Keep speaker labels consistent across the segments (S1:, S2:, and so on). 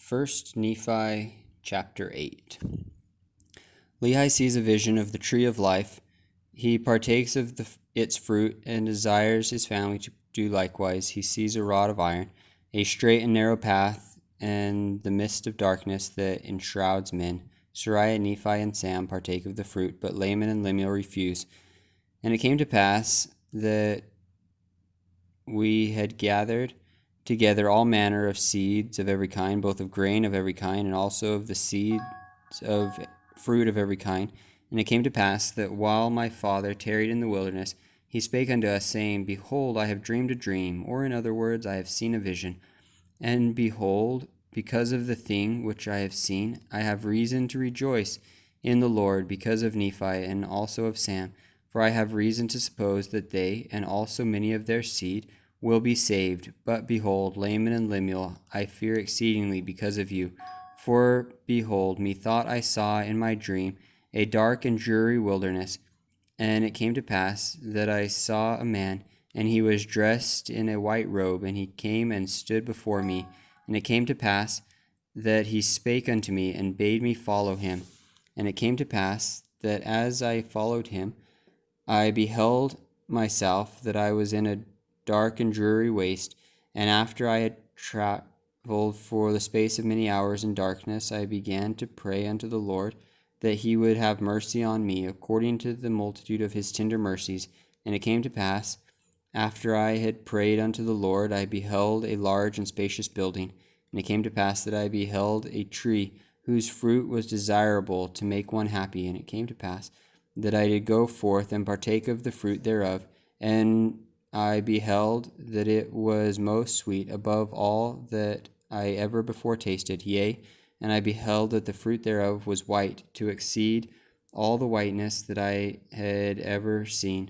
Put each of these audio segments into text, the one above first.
S1: 1 Nephi chapter 8. Lehi sees a vision of the tree of life. He partakes of its fruit and desires his family to do likewise. He sees a rod of iron, a straight and narrow path, and the mist of darkness that enshrouds men. Sariah, Nephi, and Sam partake of the fruit, but Laman and Lemuel refuse. And it came to pass that we had gathered together all manner of seeds of every kind, both of grain of every kind, and also of the seeds of fruit of every kind. And it came to pass that while my father tarried in the wilderness, he spake unto us, saying, Behold, I have dreamed a dream, or in other words, I have seen a vision. And behold, because of the thing which I have seen, I have reason to rejoice in the Lord, because of Nephi and also of Sam. For I have reason to suppose that they, and also many of their seed, will be saved. But behold, Laman and Lemuel, I fear exceedingly because of you. For behold, methought I saw in my dream a dark and dreary wilderness. And it came to pass that I saw a man, and he was dressed in a white robe, and he came and stood before me. And it came to pass that he spake unto me, and bade me follow him. And it came to pass that as I followed him, I beheld myself that I was in a dark and dreary waste, and after I had traveled for the space of many hours in darkness, I began to pray unto the Lord that he would have mercy on me, according to the multitude of his tender mercies. And it came to pass, after I had prayed unto the Lord, I beheld a large and spacious building. And it came to pass that I beheld a tree whose fruit was desirable to make one happy. And it came to pass that I did go forth and partake of the fruit thereof, and I beheld that it was most sweet above all that I ever before tasted. Yea, and I beheld that the fruit thereof was white, to exceed all the whiteness that I had ever seen.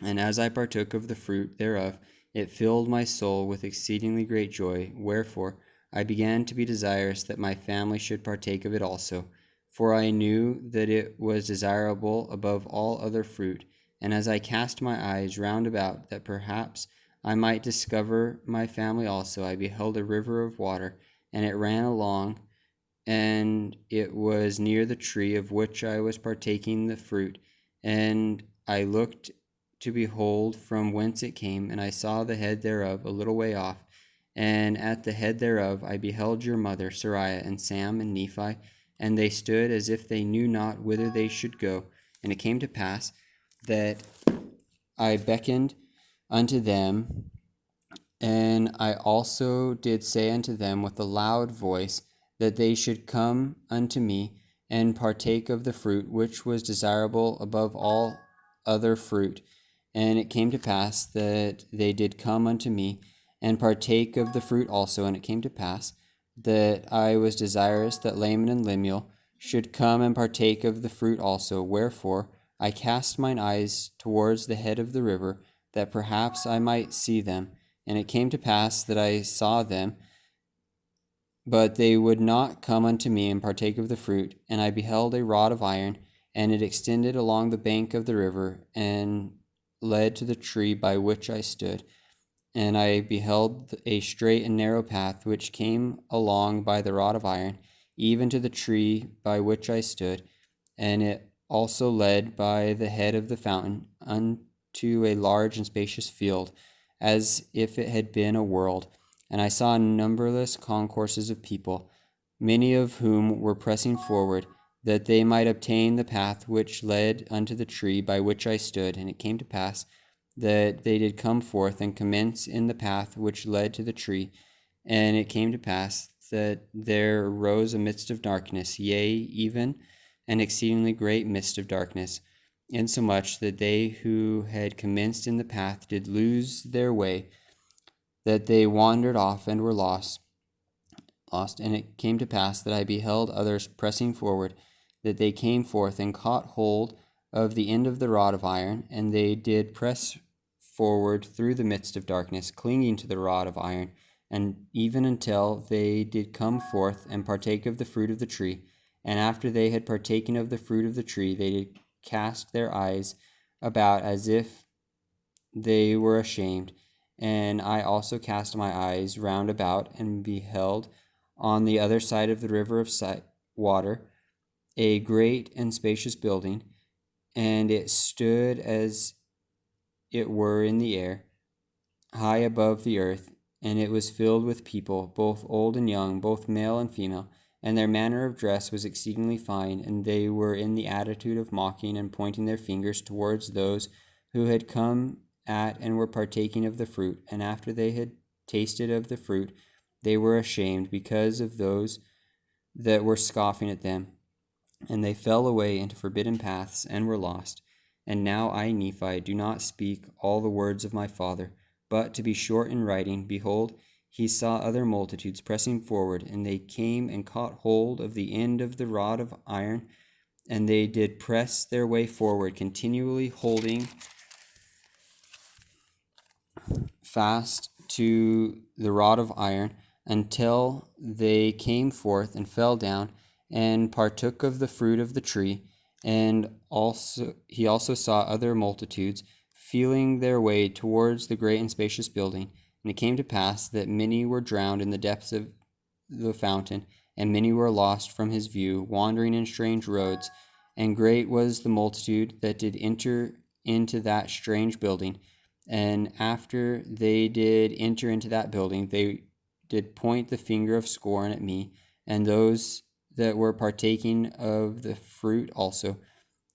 S1: And as I partook of the fruit thereof, it filled my soul with exceedingly great joy. Wherefore I began to be desirous that my family should partake of it also. For I knew that it was desirable above all other fruit. And as I cast my eyes round about, that perhaps I might discover my family also, I beheld a river of water, and it ran along, and it was near the tree of which I was partaking the fruit. And I looked to behold from whence it came, and I saw the head thereof a little way off. And at the head thereof I beheld your mother, Sariah, and Sam, and Nephi, and they stood as if they knew not whither they should go. And it came to pass that I beckoned unto them, and I also did say unto them with a loud voice, that they should come unto me, and partake of the fruit which was desirable above all other fruit. And it came to pass that they did come unto me, and partake of the fruit also. And it came to pass that I was desirous that Laman and Lemuel should come and partake of the fruit also. Wherefore I cast mine eyes towards the head of the river, that perhaps I might see them. And it came to pass that I saw them, but they would not come unto me and partake of the fruit. And I beheld a rod of iron, and it extended along the bank of the river, and led to the tree by which I stood. And I beheld a straight and narrow path, which came along by the rod of iron, even to the tree by which I stood. And it also led by the head of the fountain unto a large and spacious field, as if it had been a world. And I saw numberless concourses of people, many of whom were pressing forward, that they might obtain the path which led unto the tree by which I stood. And it came to pass that they did come forth and commence in the path which led to the tree. And it came to pass that there arose a mist of darkness, yea, even an exceedingly great mist of darkness, insomuch that they who had commenced in the path did lose their way, that they wandered off and were lost. And it came to pass that I beheld others pressing forward, that they came forth and caught hold of the end of the rod of iron, and they did press forward through the midst of darkness, clinging to the rod of iron, and even until they did come forth and partake of the fruit of the tree. And after they had partaken of the fruit of the tree, they did cast their eyes about as if they were ashamed. And I also cast my eyes round about, and beheld on the other side of the river of water, a great and spacious building, and it stood as it were in the air, high above the earth, and it was filled with people, both old and young, both male and female, and their manner of dress was exceedingly fine, and they were in the attitude of mocking and pointing their fingers towards those who had come at and were partaking of the fruit. And after they had tasted of the fruit, they were ashamed because of those that were scoffing at them, and they fell away into forbidden paths and were lost. And now I, Nephi, do not speak all the words of my father, but to be short in writing, behold, he saw other multitudes pressing forward, and they came and caught hold of the end of the rod of iron, and they did press their way forward, continually holding fast to the rod of iron, until they came forth and fell down and partook of the fruit of the tree. And he also saw other multitudes feeling their way towards the great and spacious building. And it came to pass that many were drowned in the depths of the fountain, and many were lost from his view, wandering in strange roads. And great was the multitude that did enter into that strange building. And after they did enter into that building, they did point the finger of scorn at me, and those that were partaking of the fruit also,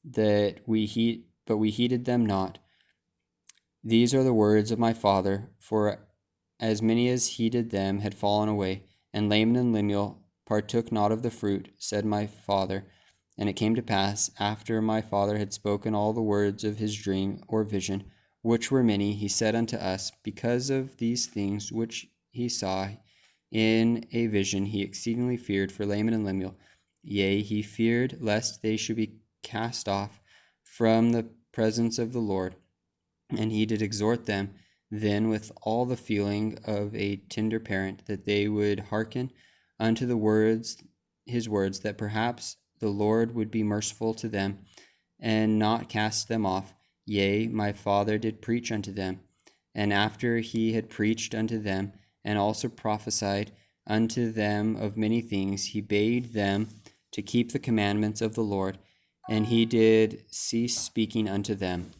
S1: but we heeded them not. These are the words of my father, for as many as heeded them had fallen away. And Laman and Lemuel partook not of the fruit, said my father. And it came to pass, after my father had spoken all the words of his dream or vision, which were many, he said unto us, because of these things which he saw in a vision, he exceedingly feared for Laman and Lemuel. Yea, he feared lest they should be cast off from the presence of the Lord. And he did exhort them then with all the feeling of a tender parent, that they would hearken unto his words, that perhaps the Lord would be merciful to them, and not cast them off. Yea, my father did preach unto them. And after he had preached unto them, and also prophesied unto them of many things, he bade them to keep the commandments of the Lord, and he did cease speaking unto them.